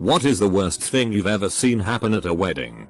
What is the worst thing you've ever seen happen at a wedding?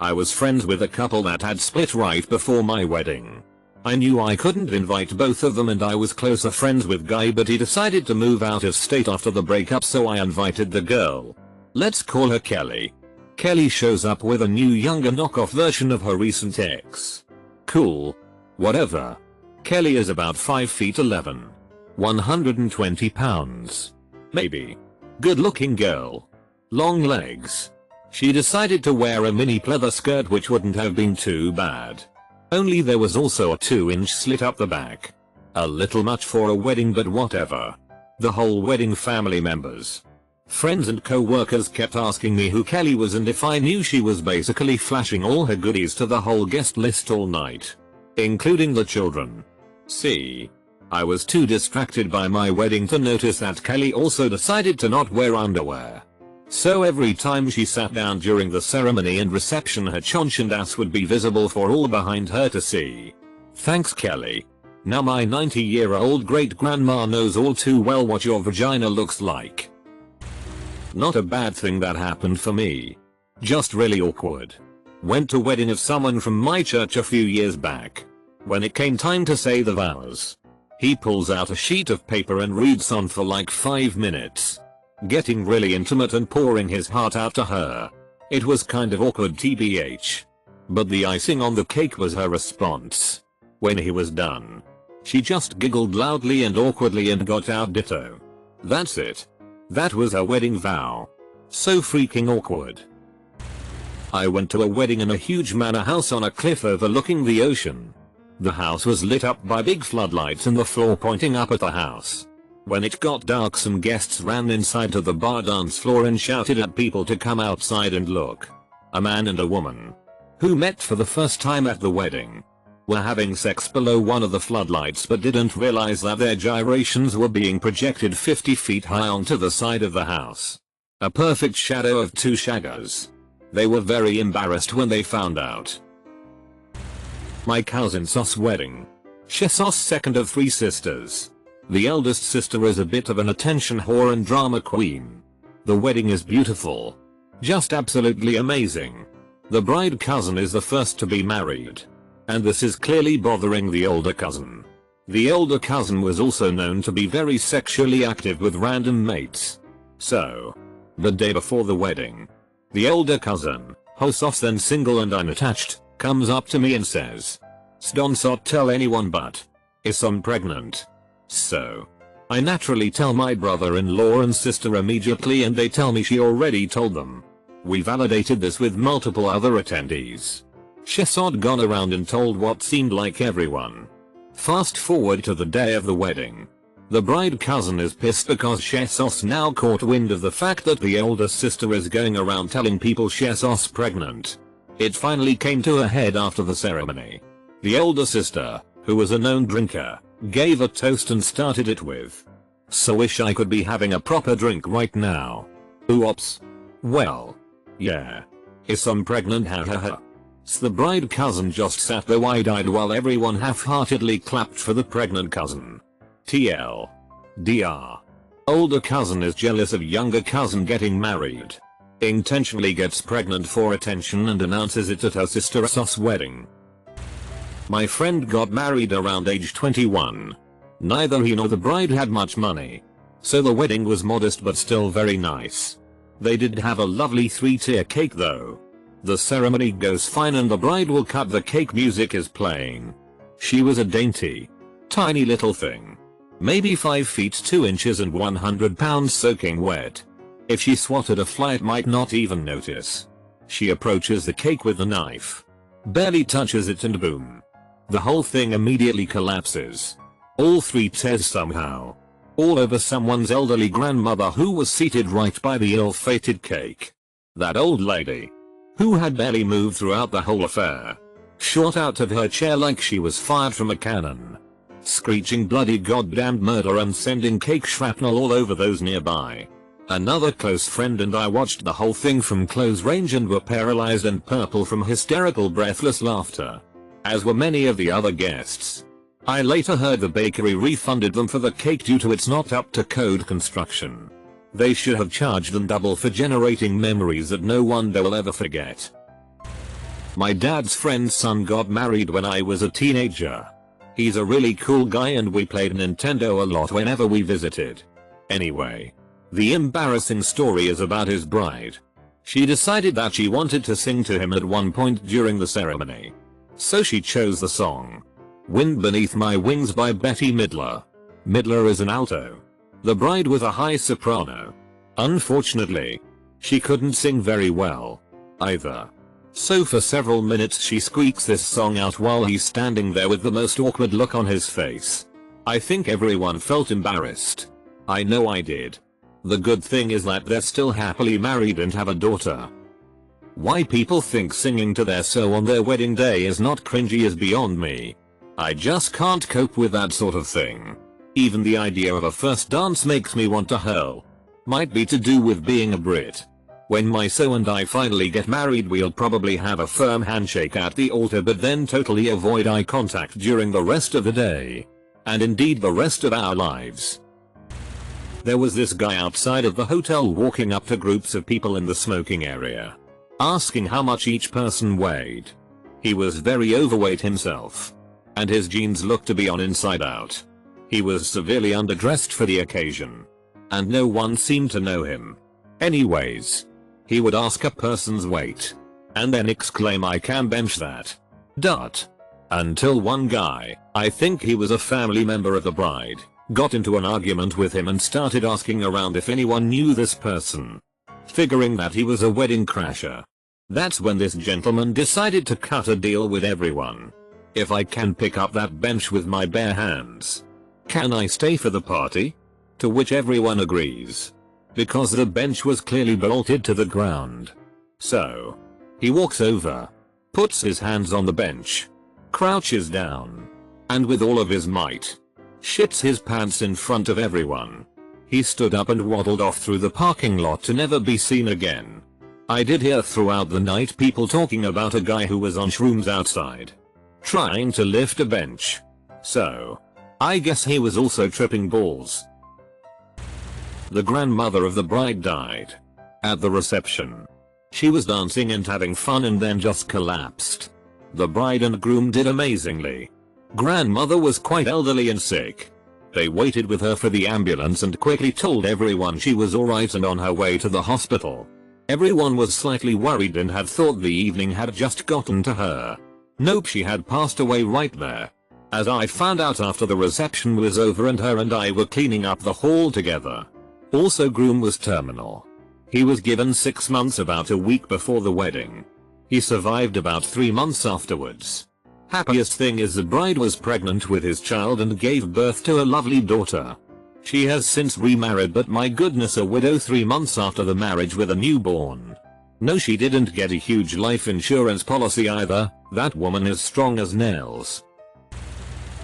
I was friends with a couple that had split right before my wedding. I knew I couldn't invite both of them and I was closer friends with guy, but he decided to move out of state after the breakup, so I invited the girl. Let's call her Kelly. Kelly shows up with a new younger knockoff version of her recent ex. Cool. Whatever. Kelly is about 5 feet 11. 120 pounds. Maybe. Good looking girl. Long legs. She decided to wear a mini pleather skirt, which wouldn't have been too bad. Only there was also a 2-inch slit up the back. A little much for a wedding, but whatever. The whole wedding family members, friends and co-workers kept asking me who Kelly was and if I knew. She was basically flashing all her goodies to the whole guest list all night, including the children. See, I was too distracted by my wedding to notice that Kelly also decided to not wear underwear. So every time she sat down during the ceremony and reception, her chonch and ass would be visible for all behind her to see. Thanks, Kelly. Now my 90-year-old great-grandma knows all too well what your vagina looks like. Not a bad thing that happened for me. Just really awkward. Went to wedding of someone from my church a few years back. When it came time to say the vows, he pulls out a sheet of paper and reads on for like 5 minutes. Getting really intimate and pouring his heart out to her. It was kind of awkward tbh. But the icing on the cake was her response. When he was done, she just giggled loudly and awkwardly and got out ditto. That's it. That was her wedding vow. So freaking awkward. I went to a wedding in a huge manor house on a cliff overlooking the ocean. The house was lit up by big floodlights and the floor pointing up at the house. When it got dark, some guests ran inside to the bar dance floor and shouted at people to come outside and look. A man and a woman, who met for the first time at the wedding, were having sex below one of the floodlights but didn't realize that their gyrations were being projected 50 feet high onto the side of the house. A perfect shadow of 2 shaggers. They were very embarrassed when they found out. My cousin Sau's wedding. She's Sau's second of 3 sisters. The eldest sister is a bit of an attention whore and drama queen. The wedding is beautiful. Just absolutely amazing. The bride cousin is the first to be married. And this is clearly bothering the older cousin. The older cousin was also known to be very sexually active with random mates. So, the day before the wedding, the older cousin, Sau's then single and unattached, comes up to me and says, "Don't tell anyone, but I'm pregnant." So, I naturally tell my brother-in-law and sister immediately, and they tell me she already told them. We validated this with multiple other attendees. She's gone around and told what seemed like everyone. Fast forward to the day of the wedding. The bride cousin is pissed because she's now caught wind of the fact that the older sister is going around telling people she's pregnant. It finally came to a head after the ceremony. The older sister, who was a known drinker, gave a toast and started it with, "So wish I could be having a proper drink right now. Oops. Well. Yeah. I'm pregnant, hahaha." The bride cousin just sat there wide-eyed while everyone half-heartedly clapped for the pregnant cousin. TL. DR. Older cousin is jealous of younger cousin getting married. Intentionally gets pregnant for attention and announces it at her sister Sau's wedding. My friend got married around age 21. Neither he nor the bride had much money. So the wedding was modest but still very nice. They did have a lovely 3-tier cake though. The ceremony goes fine and the bride will cut the cake, music is playing. She was a dainty, tiny little thing. Maybe 5 feet 2 inches and 100 pounds soaking wet. If she swatted a fly it might not even notice. She approaches the cake with a knife. Barely touches it and boom. The whole thing immediately collapses. All 3 tears somehow. All over someone's elderly grandmother who was seated right by the ill-fated cake. That old lady, who had barely moved throughout the whole affair, shot out of her chair like she was fired from a cannon, screeching bloody goddamned murder and sending cake shrapnel all over those nearby. Another close friend and I watched the whole thing from close range and were paralyzed and purple from hysterical breathless laughter, as were many of the other guests. I later heard the bakery refunded them for the cake due to its not up to code construction. They should have charged them double for generating memories that no wonder will ever forget. My dad's friend's son got married when I was a teenager. He's a really cool guy and we played Nintendo a lot whenever we visited. Anyway, the embarrassing story is about his bride. She decided that she wanted to sing to him at one point during the ceremony. So she chose the song Wind Beneath My Wings by Betty Midler. Midler is an alto. The bride was a high soprano. Unfortunately, she couldn't sing very well either. So for several minutes she squeaks this song out while he's standing there with the most awkward look on his face. I think everyone felt embarrassed. I know I did. The good thing is that they're still happily married and have a daughter. Why people think singing to their so on their wedding day is not cringy is beyond me. I just can't cope with that sort of thing. Even the idea of a first dance makes me want to hurl. Might be to do with being a Brit. When my so and I finally get married we'll probably have a firm handshake at the altar but then totally avoid eye contact during the rest of the day. And indeed the rest of our lives. There was this guy outside of the hotel walking up to groups of people in the smoking area, asking how much each person weighed. He was very overweight himself, and his jeans looked to be on inside out. He was severely underdressed for the occasion, and no one seemed to know him. Anyways, he would ask a person's weight, and then exclaim I can bench that. Until one guy, I think he was a family member of the bride, got into an argument with him and started asking around if anyone knew this person. Figuring that he was a wedding crasher. That's when this gentleman decided to cut a deal with everyone. If I can pick up that bench with my bare hands, can I stay for the party? To which everyone agrees. Because the bench was clearly bolted to the ground. So, he walks over, puts his hands on the bench, crouches down, and with all of his might, shits his pants in front of everyone. He stood up and waddled off through the parking lot to never be seen again. I did hear throughout the night people talking about a guy who was on shrooms outside, trying to lift a bench. So, I guess he was also tripping balls. The grandmother of the bride died. At the reception, she was dancing and having fun and then just collapsed. The bride and groom did amazingly. Grandmother was quite elderly and sick. They waited with her for the ambulance and quickly told everyone she was alright and on her way to the hospital. Everyone was slightly worried and had thought the evening had just gotten to her. Nope, she had passed away right there. As I found out after the reception was over and her and I were cleaning up the hall together. Also, groom was terminal. He was given 6 months about a week before the wedding. He survived about 3 months afterwards. Happiest thing is the bride was pregnant with his child and gave birth to a lovely daughter. She has since remarried, but my goodness, a widow 3 months after the marriage with a newborn. No, she didn't get a huge life insurance policy either. That woman is strong as nails.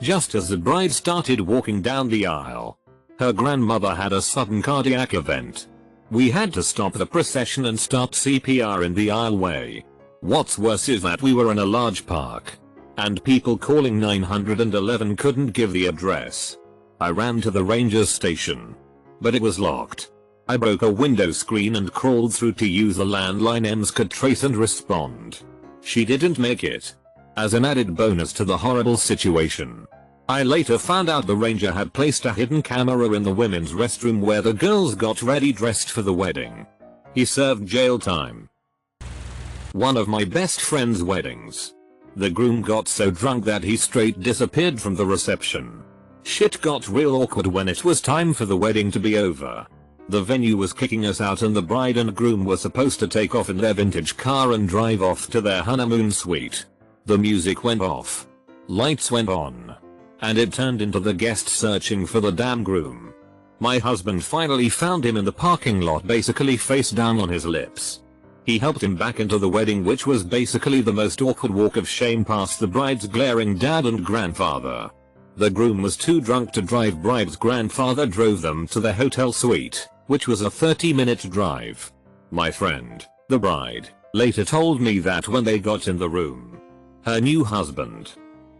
Just as the bride started walking down the aisle, her grandmother had a sudden cardiac event. We had to stop the procession and start CPR in the aisleway. What's worse is that we were in a large park, and people calling 911 couldn't give the address. I ran to the ranger station, but it was locked. I broke a window screen and crawled through to use the landline EMS could trace and respond. She didn't make it. As an added bonus to the horrible situation, I later found out the ranger had placed a hidden camera in the women's restroom where the girls got ready dressed for the wedding. He served jail time. One of my best friend's weddings. The groom got so drunk that he straight disappeared from the reception. Shit got real awkward when it was time for the wedding to be over. The venue was kicking us out and the bride and groom were supposed to take off in their vintage car and drive off to their honeymoon suite. The music went off. Lights went on. And it turned into the guests searching for the damn groom. My husband finally found him in the parking lot, basically face down on his lips. He helped him back into the wedding, which was basically the most awkward walk of shame past the bride's glaring dad and grandfather. The groom was too drunk to drive. Bride's grandfather drove them to their hotel suite, which was a 30-minute drive. My friend, the bride, later told me that when they got in the room, her new husband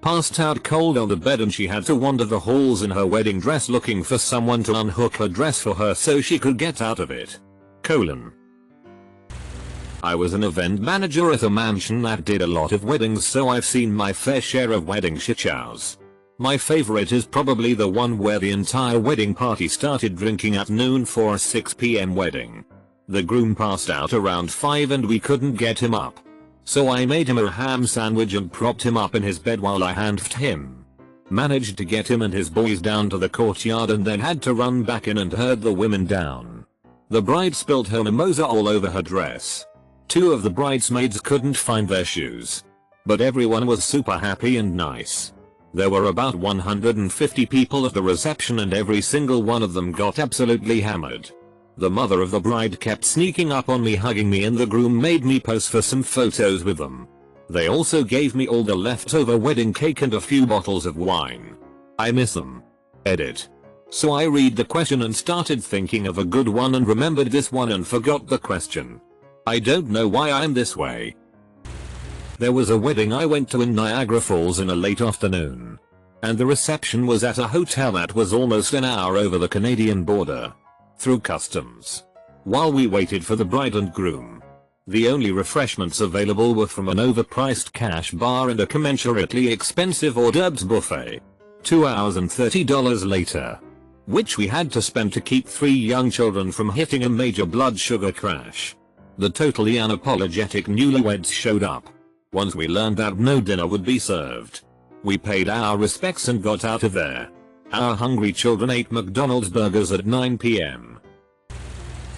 Passed out cold on the bed and she had to wander the halls in her wedding dress looking for someone to unhook her dress for her so she could get out of it. I was an event manager at a mansion that did a lot of weddings, so I've seen my fair share of wedding shitshows. My favorite is probably the one where the entire wedding party started drinking at noon for a 6 PM wedding. The groom passed out around 5 and we couldn't get him up. So I made him a ham sandwich and propped him up in his bed while I handcuffed him. Managed to get him and his boys down to the courtyard and then had to run back in and herd the women down. The bride spilled her mimosa all over her dress. 2 of the bridesmaids couldn't find their shoes. But everyone was super happy and nice. There were about 150 people at the reception and every single one of them got absolutely hammered. The mother of the bride kept sneaking up on me, hugging me, and the groom made me pose for some photos with them. They also gave me all the leftover wedding cake and a few bottles of wine. I miss them. Edit. So I read the question and started thinking of a good one and remembered this one and forgot the question. I don't know why I'm this way. There was a wedding I went to in Niagara Falls in a late afternoon. And the reception was at a hotel that was almost an hour over the Canadian border. Through customs. While we waited for the bride and groom, the only refreshments available were from an overpriced cash bar and a commensurately expensive hors d'oeuvres buffet. 2 hours and $30 later, which we had to spend to keep 3 young children from hitting a major blood sugar crash. The totally unapologetic newlyweds showed up. Once we learned that no dinner would be served, we paid our respects and got out of there. Our hungry children ate McDonald's burgers at 9 PM.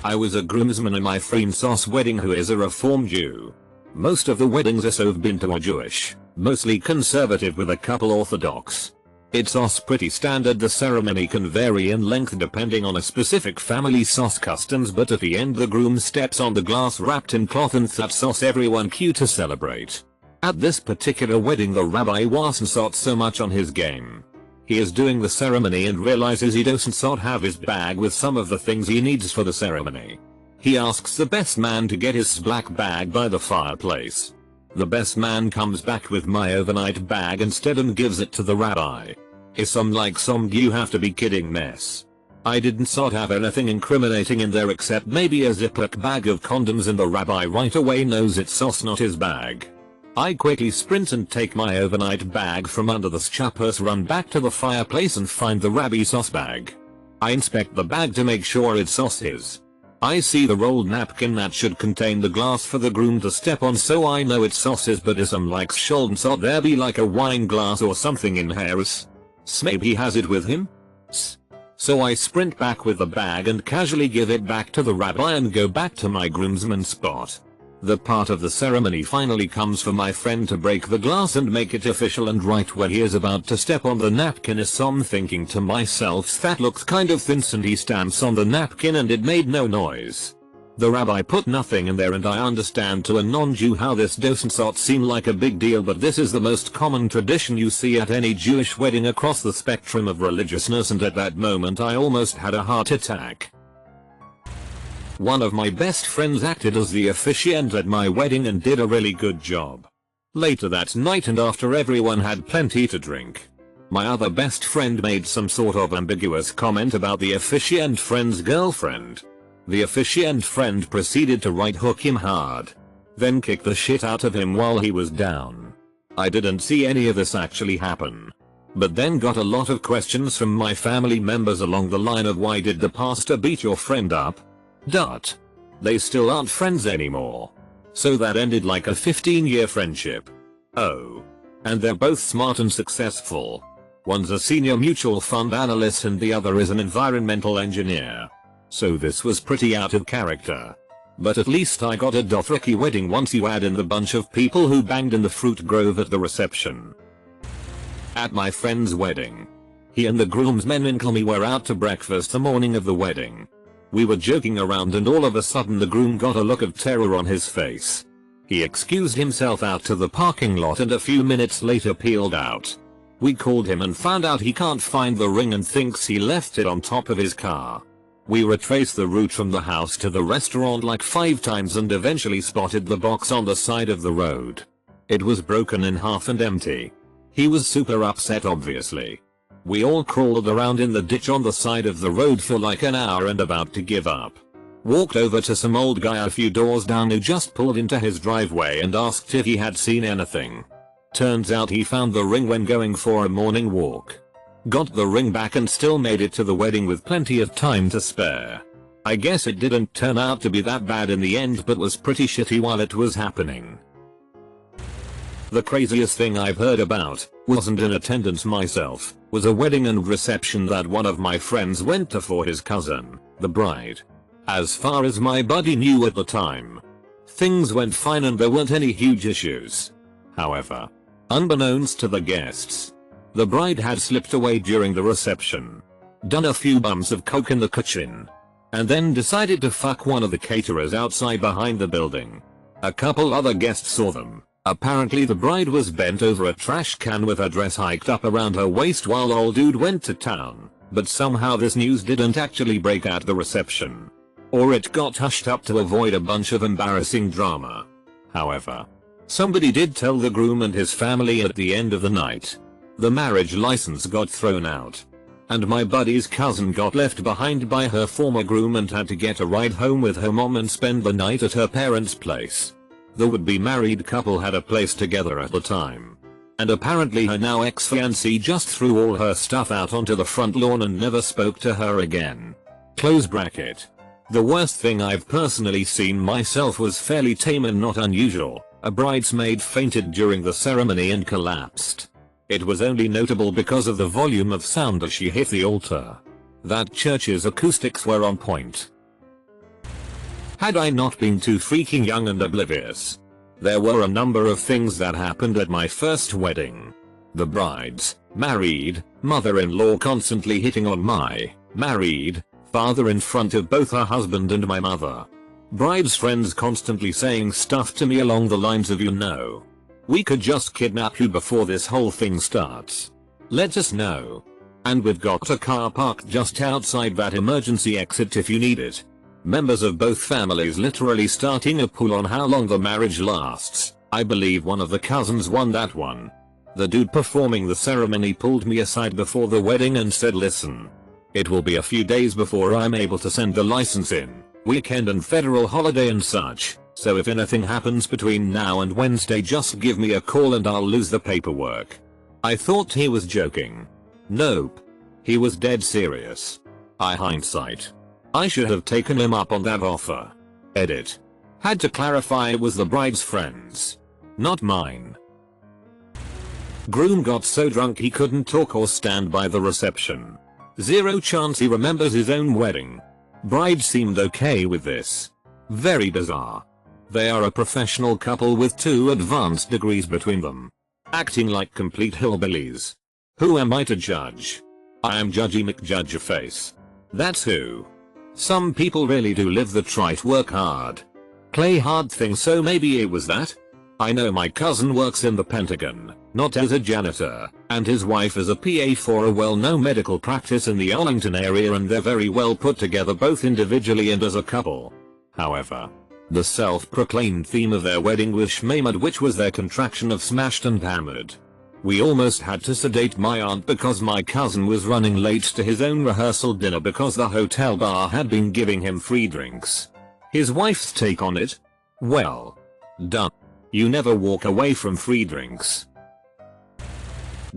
I was a groomsman in my friend's sauce wedding, who is a Reformed Jew. Most of the weddings I've been to are Jewish, mostly conservative with a couple Orthodox. It's sauce pretty standard. The ceremony can vary in length depending on a specific family sauce customs, but at the end the groom steps on the glass wrapped in cloth and that sauce everyone cue to celebrate. At this particular wedding the rabbi wasn't so much on his game. He is doing the ceremony and realizes he doesn't have his bag with some of the things he needs for the ceremony. He asks the best man to get his black bag by the fireplace. The best man comes back with my overnight bag instead and gives it to the rabbi. It's you have to be kidding mess. I didn't have anything incriminating in there except maybe a Ziploc bag of condoms, and the rabbi right away knows it's not his bag. I quickly sprint and take my overnight bag from under the purse, run back to the fireplace and find the rabbi sauce bag. I inspect the bag to make sure it's his. I see the rolled napkin that should contain the glass for the groom to step on, so I know it's his, but shouldn't there be like a wine glass or something in here? Maybe he has it with him? So I sprint back with the bag and casually give it back to the rabbi and go back to my groomsman spot. The part of the ceremony finally comes for my friend to break the glass and make it official, and right when he is about to step on the napkin I'm thinking to myself, that looks kind of thin, and he stamps on the napkin and it made no noise. The rabbi put nothing in there, and I understand to a non-Jew how this doesn't seem like a big deal, but this is the most common tradition you see at any Jewish wedding across the spectrum of religiousness, and at that moment I almost had a heart attack. One of my best friends acted as the officiant at my wedding and did a really good job. Later that night, and after everyone had plenty to drink, my other best friend made some sort of ambiguous comment about the officiant friend's girlfriend. The officiant friend proceeded to right hook him hard, then kick the shit out of him while he was down. I didn't see any of this actually happen, but then got a lot of questions from my family members along the line of, why did the pastor beat your friend up? They still aren't friends anymore. So that ended like a 15-year friendship. Oh. And they're both smart and successful. One's a senior mutual fund analyst and the other is an environmental engineer. So this was pretty out of character. But at least I got a Dothraki wedding once you add in the bunch of people who banged in the fruit grove at the reception. At my friend's wedding, he and the groomsmen and me were out to breakfast the morning of the wedding. We were joking around and all of a sudden the groom got a look of terror on his face. He excused himself out to the parking lot and a few minutes later peeled out. We called him and found out he can't find the ring and thinks he left it on top of his car. We retraced the route from the house to the restaurant like 5 times and eventually spotted the box on the side of the road. It was broken in half and empty. He was super upset obviously. We all crawled around in the ditch on the side of the road for like an hour and about to give up. Walked over to some old guy a few doors down who just pulled into his driveway and asked if he had seen anything. Turns out he found the ring when going for a morning walk. Got the ring back and still made it to the wedding with plenty of time to spare. I guess it didn't turn out to be that bad in the end, but was pretty shitty while it was happening. The craziest thing I've heard about, wasn't in attendance myself, was a wedding and reception that one of my friends went to for his cousin, the bride. As far as my buddy knew at the time, things went fine and there weren't any huge issues. However, unbeknownst to the guests, the bride had slipped away during the reception, done a few bumps of coke in the kitchen, and then decided to fuck one of the caterers outside behind the building. A couple other guests saw them. Apparently the bride was bent over a trash can with her dress hiked up around her waist while old dude went to town, but somehow this news didn't actually break at the reception. Or it got hushed up to avoid a bunch of embarrassing drama. However, somebody did tell the groom and his family at the end of the night. The marriage license got thrown out, and my buddy's cousin got left behind by her former groom and had to get a ride home with her mom and spend the night at her parents' place. The would-be married couple had a place together at the time, and apparently her now ex-fiancé just threw all her stuff out onto the front lawn and never spoke to her again. Close bracket. The worst thing I've personally seen myself was fairly tame and not unusual. A bridesmaid fainted during the ceremony and collapsed. It was only notable because of the volume of sound as she hit the altar. That church's acoustics were on point. Had I not been too freaking young and oblivious, there were a number of things that happened at my first wedding. The bride's married mother-in-law constantly hitting on my married father in front of both her husband and my mother. Bride's friends constantly saying stuff to me along the lines of, you know, we could just kidnap you before this whole thing starts. Let us know. And we've got a car parked just outside that emergency exit if you need it. Members of both families literally starting a pool on how long the marriage lasts. I believe one of the cousins won that one. The dude performing the ceremony pulled me aside before the wedding and said, listen, it will be a few days before I'm able to send the license in, weekend and federal holiday and such, so if anything happens between now and Wednesday just give me a call and I'll lose the paperwork. I thought he was joking. Nope. He was dead serious. Hindsight. I should have taken him up on that offer. Edit. Had to clarify it was the bride's friends, not mine. Groom got so drunk he couldn't talk or stand by the reception. Zero chance he remembers his own wedding. Bride seemed okay with this. Very bizarre. They are a professional couple with 2 advanced degrees between them. Acting like complete hillbillies. Who am I to judge? I am Judgy McJudgeface. That's who. Some people really do live the trite work hard, play hard thing, so maybe it was that? I know my cousin works in the Pentagon, not as a janitor, and his wife is a PA for a well-known medical practice in the Arlington area, and they're very well put together both individually and as a couple. However, the self-proclaimed theme of their wedding was schmammered, which was their contraction of smashed and hammered. We almost had to sedate my aunt because my cousin was running late to his own rehearsal dinner because the hotel bar had been giving him free drinks. His wife's take on it? Well, done. You never walk away from free drinks.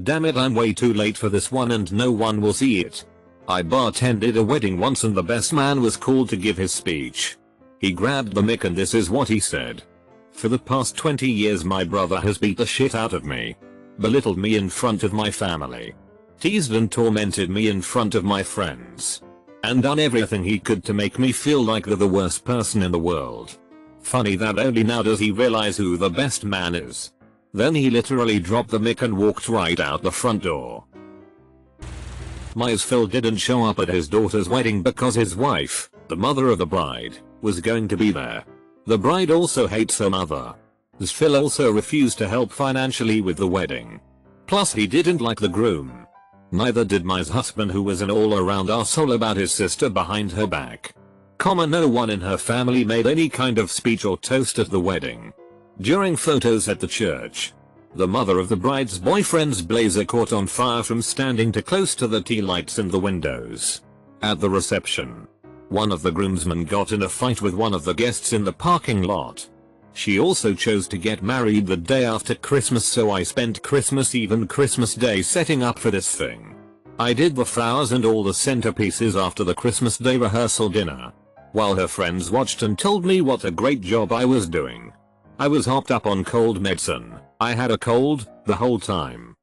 Damn it, I'm way too late for this one and no one will see it. I bartended a wedding once and the best man was called to give his speech. He grabbed the mic and this is what he said. For the past 20 years my brother has beat the shit out of me. Belittled me in front of my family. Teased and tormented me in front of my friends. And done everything he could to make me feel like the worst person in the world. Funny that only now does he realize who the best man is. Then he literally dropped the mic and walked right out the front door. Phil didn't show up at his daughter's wedding because his wife, the mother of the bride, was going to be there. The bride also hates her mother. Phil also refused to help financially with the wedding. Plus he didn't like the groom. Neither did my husband, who was an all-around arsehole about his sister behind her back. No one in her family made any kind of speech or toast at the wedding. During photos at the church, The mother of the bride's boyfriend's blazer caught on fire from standing too close to the tea lights in the windows. At the reception, one of the groomsmen got in a fight with one of the guests in the parking lot. She also chose to get married the day after Christmas, so I spent Christmas Eve and Christmas Day setting up for this thing. I did the flowers and all the centerpieces after the Christmas Day rehearsal dinner, while her friends watched and told me what a great job I was doing. I was hopped up on cold medicine. I had a cold the whole time.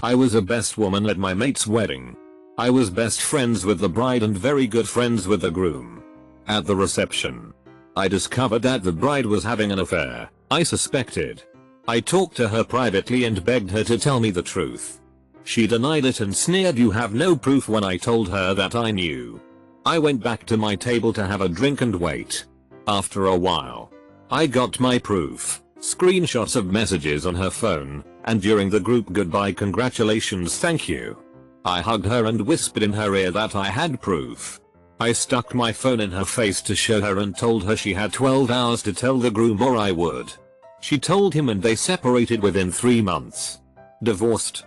I was a best woman at my mate's wedding. I was best friends with the bride and very good friends with the groom. At the reception, I discovered that the bride was having an affair. I suspected. I talked to her privately and begged her to tell me the truth. She denied it and sneered, "You have no proof," when I told her that I knew. I went back to my table to have a drink and wait. After a while, I got my proof. Screenshots of messages on her phone, and during the group goodbye congratulations thank you. I hugged her and whispered in her ear that I had proof. I stuck my phone in her face to show her and told her she had 12 hours to tell the groom or I would. She told him and they separated within 3 months. Divorced.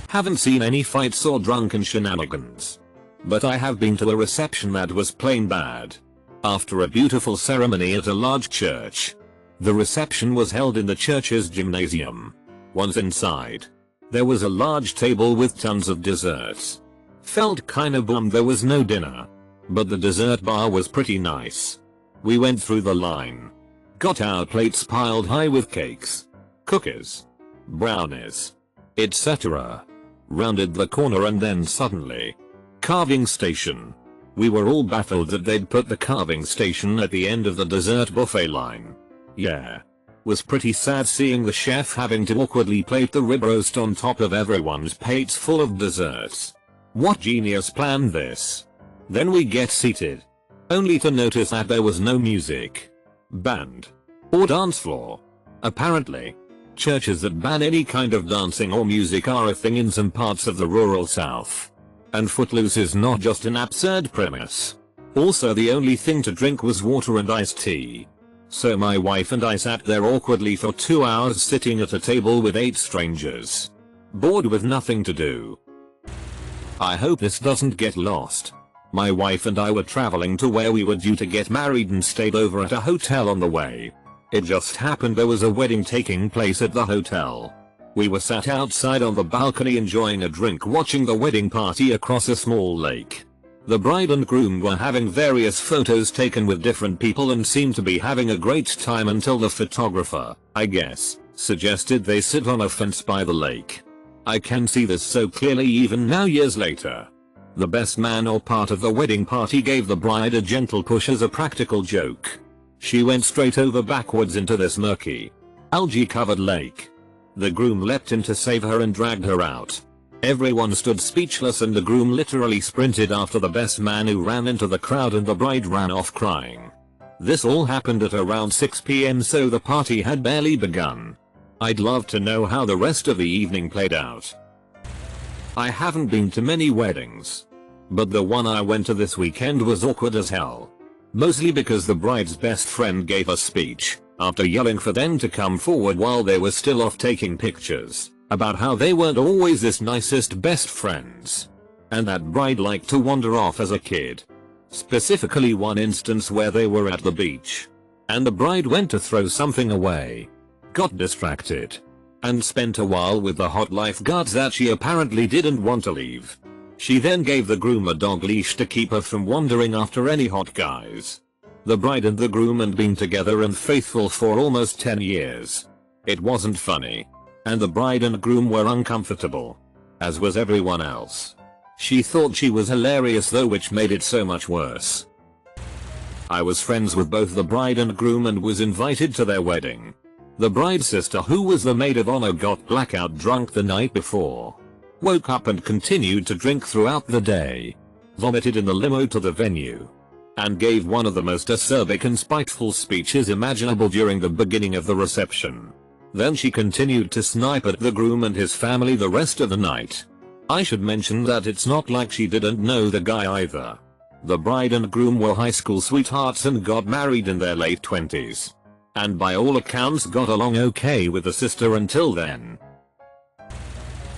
Haven't seen any fights or drunken shenanigans, but I have been to a reception that was plain bad. After a beautiful ceremony at a large church, the reception was held in the church's gymnasium. Once inside, there was a large table with tons of desserts. Felt kinda bummed there was no dinner, but the dessert bar was pretty nice. We went through the line, got our plates piled high with cakes, cookies, brownies, etc. Rounded the corner and then suddenly, carving station. We were all baffled that they'd put the carving station at the end of the dessert buffet line. Yeah. Was pretty sad seeing the chef having to awkwardly plate the rib roast on top of everyone's plates full of desserts. What genius planned this? Then we get seated, only to notice that there was no music, band, or dance floor. Apparently, churches that ban any kind of dancing or music are a thing in some parts of the rural South. And Footloose is not just an absurd premise. Also, the only thing to drink was water and iced tea. So my wife and I sat there awkwardly for 2 hours sitting at a table with 8 strangers, bored with nothing to do. I hope this doesn't get lost. My wife and I were traveling to where we were due to get married and stayed over at a hotel on the way. It just happened there was a wedding taking place at the hotel. We were sat outside on the balcony enjoying a drink watching the wedding party across a small lake. The bride and groom were having various photos taken with different people and seemed to be having a great time until the photographer, I guess, suggested they sit on a fence by the lake. I can see this so clearly even now years later. The best man or part of the wedding party gave the bride a gentle push as a practical joke. She went straight over backwards into this murky, algae-covered lake. The groom leapt in to save her and dragged her out. Everyone stood speechless and the groom literally sprinted after the best man, who ran into the crowd, and the bride ran off crying. This all happened at around 6 PM, so the party had barely begun. I'd love to know how the rest of the evening played out. I haven't been to many weddings, but the one I went to this weekend was awkward as hell. Mostly because the bride's best friend gave a speech, after yelling for them to come forward while they were still off taking pictures, about how they weren't always this nicest best friends, and that bride liked to wander off as a kid. Specifically one instance where they were at the beach, and the bride went to throw something away, got distracted, and spent a while with the hot lifeguards that she apparently didn't want to leave. She then gave the groom a dog leash to keep her from wandering after any hot guys. The bride and the groom had been together and faithful for almost 10 years. It wasn't funny, and the bride and groom were uncomfortable, as was everyone else. She thought she was hilarious though, which made it so much worse. I was friends with both the bride and groom and was invited to their wedding. The bride's sister, who was the maid of honor, got blackout drunk the night before, woke up and continued to drink throughout the day, vomited in the limo to the venue, and gave one of the most acerbic and spiteful speeches imaginable during the beginning of the reception. Then she continued to snipe at the groom and his family the rest of the night. I should mention that it's not like she didn't know the guy either. The bride and groom were high school sweethearts and got married in their late 20s. and by all accounts got along okay with the sister until then.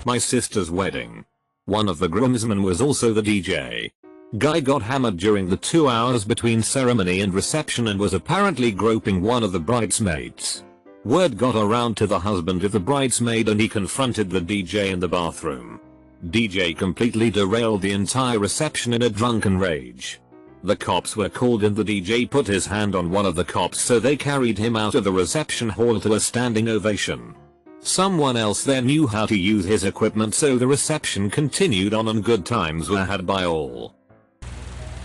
My sister's wedding. One of the groomsmen was also the DJ. Guy got hammered during the 2 hours between ceremony and reception and was apparently groping one of the bridesmaids. Word got around to the husband of the bridesmaid and he confronted the DJ in the bathroom. DJ completely derailed the entire reception in a drunken rage. The cops were called and the DJ put his hand on one of the cops, so they carried him out of the reception hall to a standing ovation. Someone else there knew how to use his equipment, so the reception continued on and good times were had by all.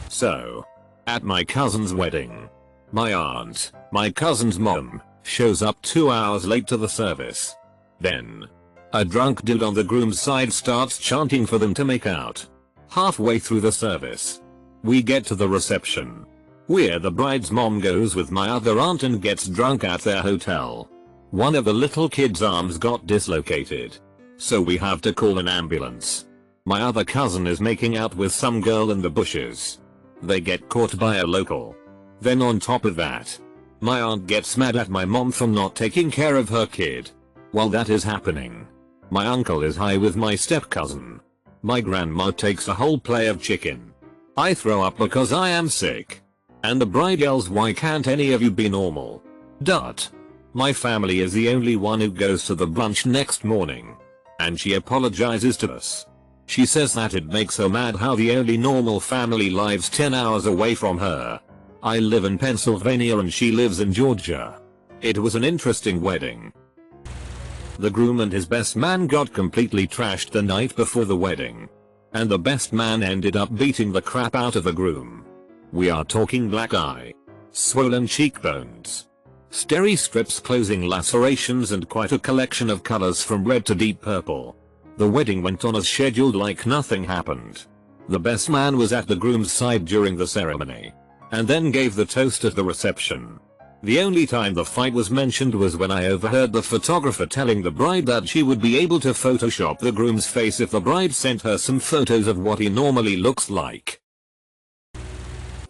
So, at my cousin's wedding, my aunt, my cousin's mom, shows up 2 hours late to the service. Then, a drunk dude on the groom's side starts chanting for them to make out. Halfway through the service, we get to the reception, where the bride's mom goes with my other aunt and gets drunk at their hotel. One of the little kid's arms got dislocated, so we have to call an ambulance. My other cousin is making out with some girl in the bushes. They get caught by a local. Then on top of that, my aunt gets mad at my mom for not taking care of her kid. While that is happening, my uncle is high with my step-cousin. My grandma takes a whole plate of chicken. I throw up because I am sick. And the bride yells, "Why can't any of you be normal?" My family is the only one who goes to the brunch next morning. And she apologizes to us. She says that it makes her mad how the only normal family lives 10 hours away from her. I live in Pennsylvania and she lives in Georgia. It was an interesting wedding. The groom and his best man got completely trashed the night before the wedding. And the best man ended up beating the crap out of the groom. We are talking black eye, swollen cheekbones, steri strips, closing lacerations, and quite a collection of colors from red to deep purple. The wedding went on as scheduled like nothing happened. The best man was at the groom's side during the ceremony, and then gave the toast at the reception. The only time the fight was mentioned was when I overheard the photographer telling the bride that she would be able to Photoshop the groom's face if the bride sent her some photos of what he normally looks like.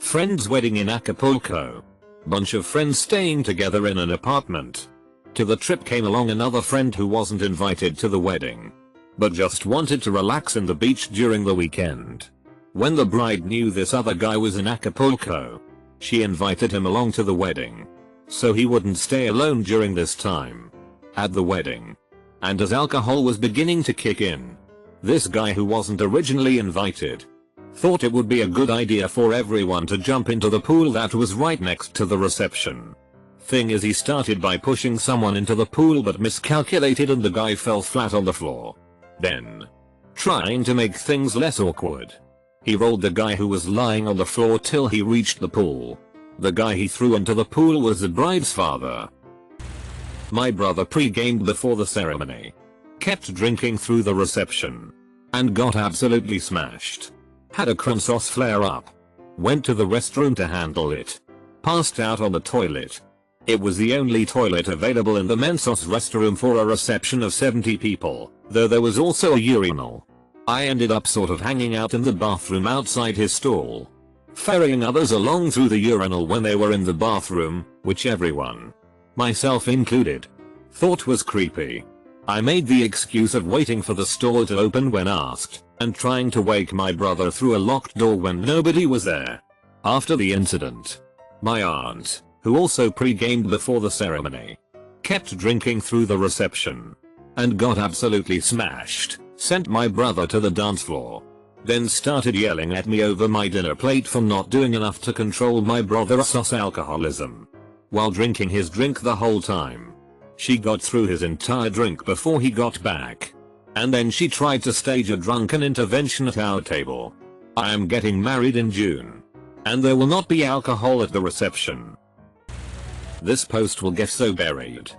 Friend's wedding in Acapulco. Bunch of friends staying together in an apartment. To the trip came along another friend who wasn't invited to the wedding, but just wanted to relax in the beach during the weekend. When the bride knew this other guy was in Acapulco, she invited him along to the wedding, so he wouldn't stay alone during this time. At the wedding, and as alcohol was beginning to kick in, this guy who wasn't originally invited thought it would be a good idea for everyone to jump into the pool that was right next to the reception. Thing is, he started by pushing someone into the pool but miscalculated and the guy fell flat on the floor. Then, trying to make things less awkward, he rolled the guy who was lying on the floor till he reached the pool. The guy he threw into the pool was the bride's father. My brother pre-gamed before the ceremony, kept drinking through the reception, and got absolutely smashed. Had a crumb sauce flare up. Went to the restroom to handle it. Passed out on the toilet. It was the only toilet available in the Mensos restroom for a reception of 70 people, though there was also a urinal. I ended up sort of hanging out in the bathroom outside his stall, ferrying others along through the urinal when they were in the bathroom, which everyone, myself included, thought was creepy. I made the excuse of waiting for the stall to open when asked, and trying to wake my brother through a locked door when nobody was there. After the incident, my aunt, who also pre-gamed before the ceremony, kept drinking through the reception, and got absolutely smashed, sent my brother to the dance floor, then started yelling at me over my dinner plate for not doing enough to control my brother's alcoholism, while drinking his drink the whole time. She got through his entire drink before he got back. And then she tried to stage a drunken intervention at our table. I am getting married in June, and there will not be alcohol at the reception. This post will get so buried,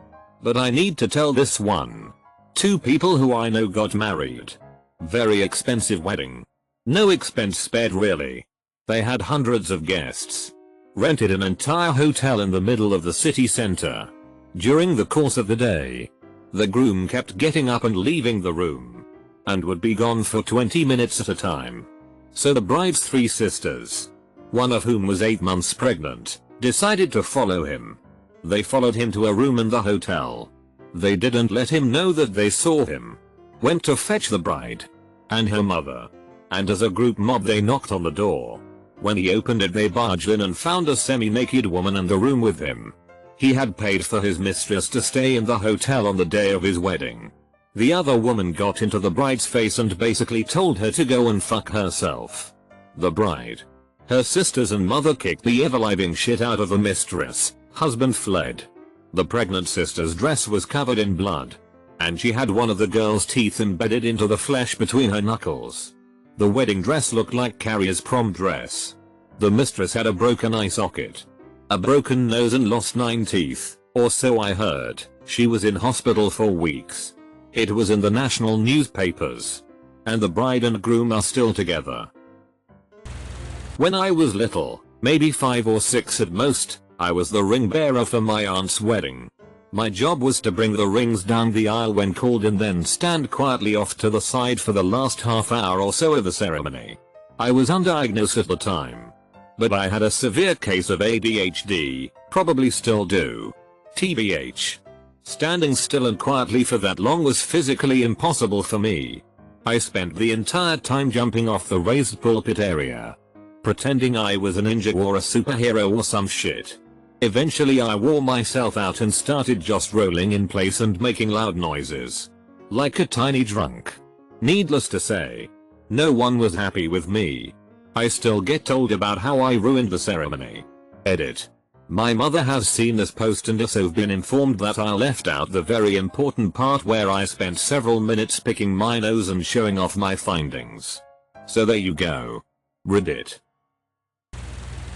but I need to tell this one. 2 people who I know got married. Very expensive wedding. No expense spared really. They had hundreds of guests. Rented an entire hotel in the middle of the city center. During the course of the day, the groom kept getting up and leaving the room, and would be gone for 20 minutes at a time. So the bride's 3 sisters, one of whom was 8 months pregnant, decided to follow him. They followed him to a room in the hotel. They didn't let him know that they saw him. Went to fetch the bride and her mother, and as a group mob they knocked on the door. When he opened it, they barged in and found a semi-naked woman in the room with him. He had paid for his mistress to stay in the hotel on the day of his wedding. The other woman got into the bride's face and basically told her to go and fuck herself. The bride, her sisters and mother kicked the ever-living shit out of the mistress. Husband fled. The pregnant sister's dress was covered in blood, and she had one of the girl's teeth embedded into the flesh between her knuckles. The wedding dress looked like Carrie's prom dress. The mistress had a broken eye socket, a broken nose and lost 9 teeth, or so I heard. She was in hospital for weeks. It was in the national newspapers. And the bride and groom are still together. When I was little, maybe 5 or 6 at most, I was the ring bearer for my aunt's wedding. My job was to bring the rings down the aisle when called and then stand quietly off to the side for the last half hour or so of the ceremony. I was undiagnosed at the time, but I had a severe case of ADHD, probably still do. TBH. Standing still and quietly for that long was physically impossible for me. I spent the entire time jumping off the raised pulpit area, pretending I was a ninja or a superhero or some shit. Eventually I wore myself out and started just rolling in place and making loud noises, like a tiny drunk. Needless to say, no one was happy with me. I still get told about how I ruined the ceremony. Edit. My mother has seen this post and has been informed that I left out the very important part where I spent several minutes picking my nose and showing off my findings. So there you go. Reddit.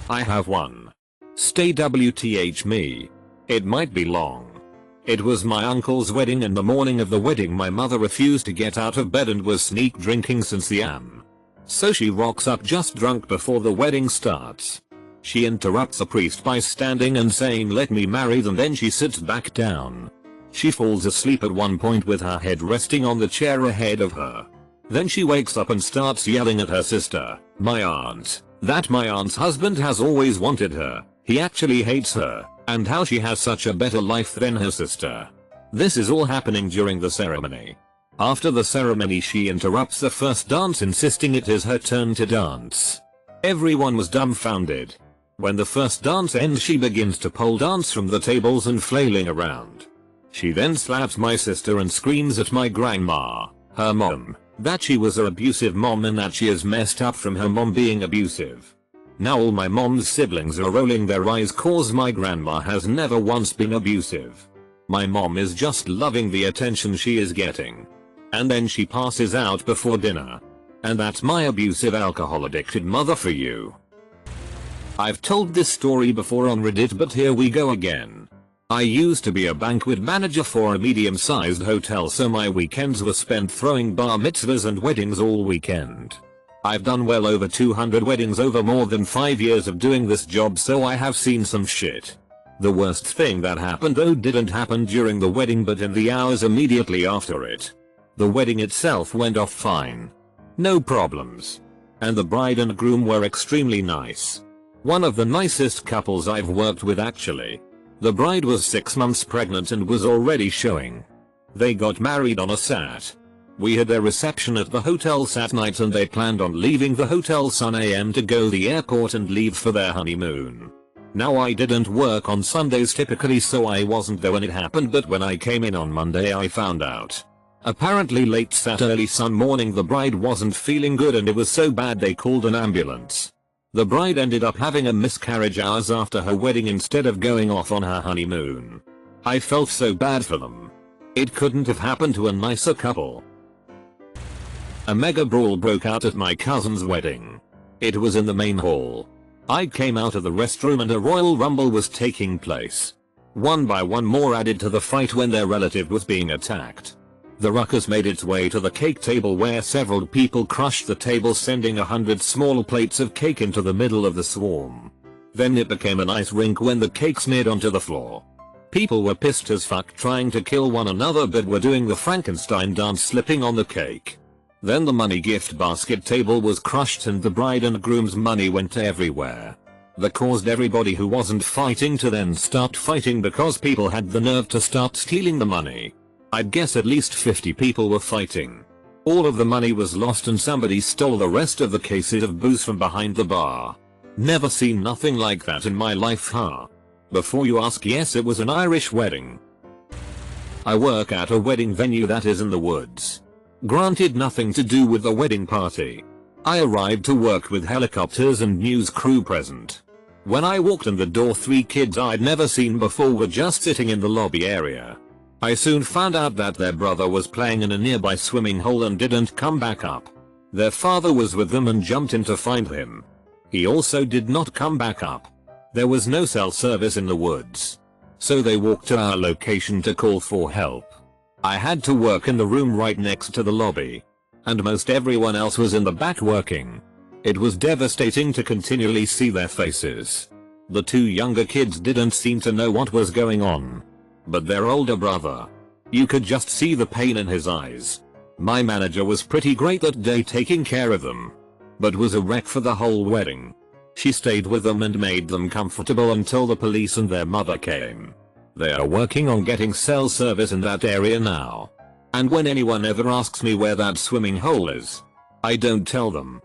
I have one. Stay WTH me. It might be long. It was my uncle's wedding and the morning of the wedding my mother refused to get out of bed and was sneak drinking since the AM. So she rocks up just drunk before the wedding starts. She interrupts the priest by standing and saying let me marry them, then she sits back down. She falls asleep at one point with her head resting on the chair ahead of her. Then she wakes up and starts yelling at her sister, my aunt, that my aunt's husband has always wanted her, he actually hates her, and how she has such a better life than her sister. This is all happening during the ceremony. After the ceremony she interrupts the first dance insisting it is her turn to dance. Everyone was dumbfounded. When the first dance ends she begins to pole dance from the tables and flailing around. She then slaps my sister and screams at my grandma, her mom, that she was her abusive mom and that she is messed up from her mom being abusive. Now all my mom's siblings are rolling their eyes cause my grandma has never once been abusive. My mom is just loving the attention she is getting. And then she passes out before dinner. And that's my abusive alcohol addicted mother for you. I've told this story before on Reddit, but here we go again. I used to be a banquet manager for a medium-sized hotel, so my weekends were spent throwing bar mitzvahs and weddings all weekend. I've done well over 200 weddings over more than 5 years of doing this job, so I have seen some shit. The worst thing that happened though didn't happen during the wedding but in the hours immediately after it. The wedding itself went off fine. No problems. And the bride and groom were extremely nice. One of the nicest couples I've worked with actually. The bride was 6 months pregnant and was already showing. They got married on a Sat. We had a reception at the hotel Sat night and they planned on leaving the hotel Sun AM to go the airport and leave for their honeymoon. Now I didn't work on Sundays typically, so I wasn't there when it happened, but when I came in on Monday I found out. Apparently late Sat early Sun morning the bride wasn't feeling good and it was so bad they called an ambulance. The bride ended up having a miscarriage hours after her wedding instead of going off on her honeymoon. I felt so bad for them. It couldn't have happened to a nicer couple. A mega brawl broke out at my cousin's wedding. It was in the main hall. I came out of the restroom and a royal rumble was taking place. One by one more added to the fight when their relative was being attacked. The ruckus made its way to the cake table where several people crushed the table, sending 100 small plates of cake into the middle of the swarm. Then it became an ice rink when the cake smeared onto the floor. People were pissed as fuck trying to kill one another but were doing the Frankenstein dance slipping on the cake. Then the money gift basket table was crushed and the bride and groom's money went everywhere. That caused everybody who wasn't fighting to then start fighting because people had the nerve to start stealing the money. I'd guess at least 50 people were fighting. All of the money was lost and somebody stole the rest of the cases of booze from behind the bar. Never seen nothing like that in my life, huh? Before you ask, yes, it was an Irish wedding. I work at a wedding venue that is in the woods. Granted, nothing to do with the wedding party. I arrived to work with helicopters and news crew present. When I walked in the door, 3 kids I'd never seen before were just sitting in the lobby area. I soon found out that their brother was playing in a nearby swimming hole and didn't come back up. Their father was with them and jumped in to find him. He also did not come back up. There was no cell service in the woods. So they walked to our location to call for help. I had to work in the room right next to the lobby. And most everyone else was in the back working. It was devastating to continually see their faces. The 2 younger kids didn't seem to know what was going on. But their older brother, you could just see the pain in his eyes. My manager was pretty great that day taking care of them. But was a wreck for the whole wedding. She stayed with them and made them comfortable until the police and their mother came. They are working on getting cell service in that area now. And when anyone ever asks me where that swimming hole is, I don't tell them.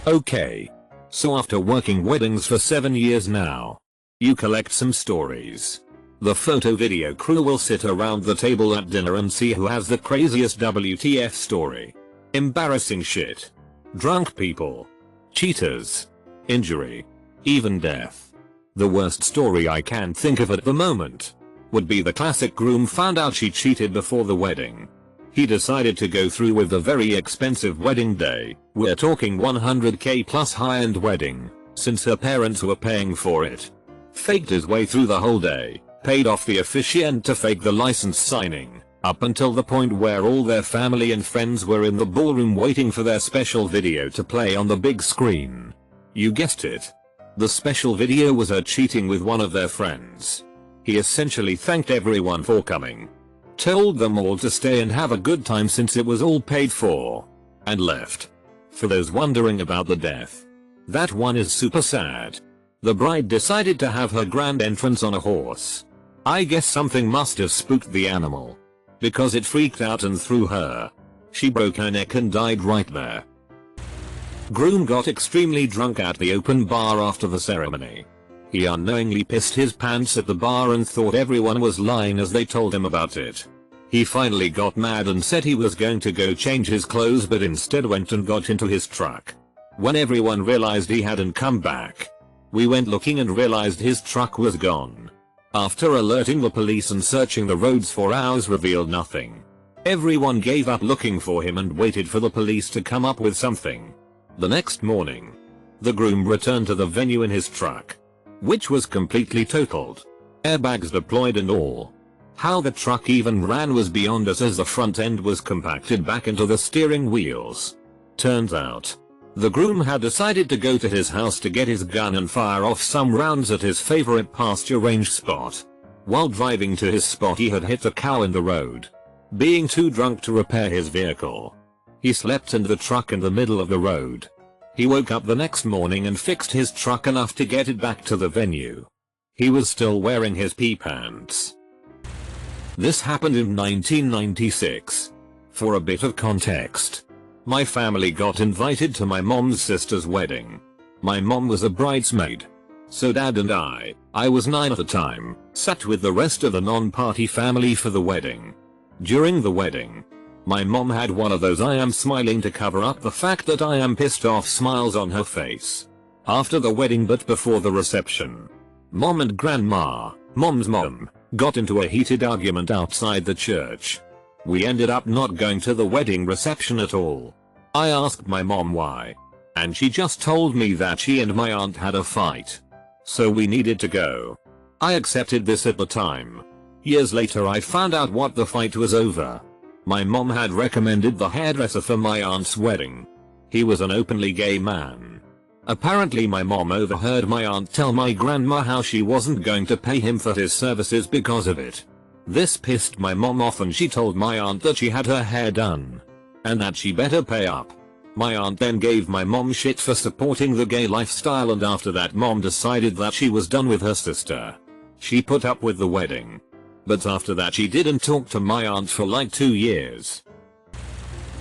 Okay. So after working weddings for 7 years now, you collect some stories. The photo video crew will sit around the table at dinner and see who has the craziest WTF story. Embarrassing shit. Drunk people. Cheaters. Injury. Even death. The worst story I can think of at the moment would be the classic groom found out she cheated before the wedding. He decided to go through with the very expensive wedding day. We're talking 100k plus high-end wedding, since her parents were paying for it. Faked his way through the whole day, paid off the officiant to fake the license signing, up until the point where all their family and friends were in the ballroom waiting for their special video to play on the big screen. You guessed it. The special video was her cheating with one of their friends. He essentially thanked everyone for coming, told them all to stay and have a good time since it was all paid for, and left. For those wondering about the death, that one is super sad. The bride decided to have her grand entrance on a horse. I guess something must have spooked the animal, because it freaked out and threw her. She broke her neck and died right there. Groom got extremely drunk at the open bar after the ceremony. He unknowingly pissed his pants at the bar and thought everyone was lying as they told him about it. He finally got mad and said he was going to go change his clothes, but instead went and got into his truck. When everyone realized he hadn't come back, we went looking and realized his truck was gone. After alerting the police and searching the roads for hours revealed nothing. Everyone gave up looking for him and waited for the police to come up with something. The next morning, the groom returned to the venue in his truck, which was completely totaled. Airbags deployed and all. How the truck even ran was beyond us, as the front end was compacted back into the steering wheels. Turns out, the groom had decided to go to his house to get his gun and fire off some rounds at his favorite pasture range spot. While driving to his spot, he had hit a cow in the road. Being too drunk to repair his vehicle, he slept in the truck in the middle of the road. He woke up the next morning and fixed his truck enough to get it back to the venue. He was still wearing his pee pants. This happened in 1996. For a bit of context, my family got invited to my mom's sister's wedding. My mom was a bridesmaid. So dad and I was 9 at the time, sat with the rest of the non-party family for the wedding. During the wedding, my mom had one of those I am smiling to cover up the fact that I am pissed off smiles on her face. After the wedding but before the reception, mom and grandma, mom's mom, got into a heated argument outside the church. We ended up not going to the wedding reception at all. I asked my mom why, and she just told me that she and my aunt had a fight, so we needed to go. I accepted this at the time. Years later I found out what the fight was over. My mom had recommended the hairdresser for my aunt's wedding. He was an openly gay man. Apparently my mom overheard my aunt tell my grandma how she wasn't going to pay him for his services because of it. This pissed my mom off and she told my aunt that she had her hair done, and that she better pay up. My aunt then gave my mom shit for supporting the gay lifestyle, and after that mom decided that she was done with her sister. She put up with the wedding. But after that she didn't talk to my aunt for like 2 years.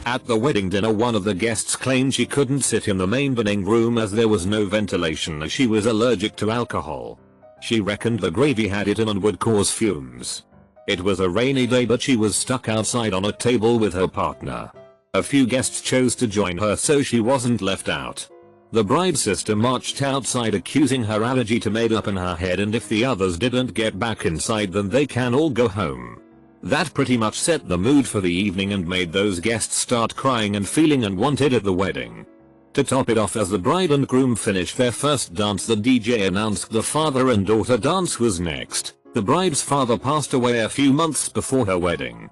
At the wedding dinner, one of the guests claimed she couldn't sit in the main dining room as there was no ventilation as she was allergic to alcohol. She reckoned the gravy had it in and would cause fumes. It was a rainy day, but she was stuck outside on a table with her partner. A few guests chose to join her so she wasn't left out. The bride's sister marched outside accusing her allergy to made up in her head, and if the others didn't get back inside then they can all go home. That pretty much set the mood for the evening and made those guests start crying and feeling unwanted at the wedding. To top it off, as the bride and groom finished their first dance, the DJ announced the father and daughter dance was next. The bride's father passed away a few months before her wedding.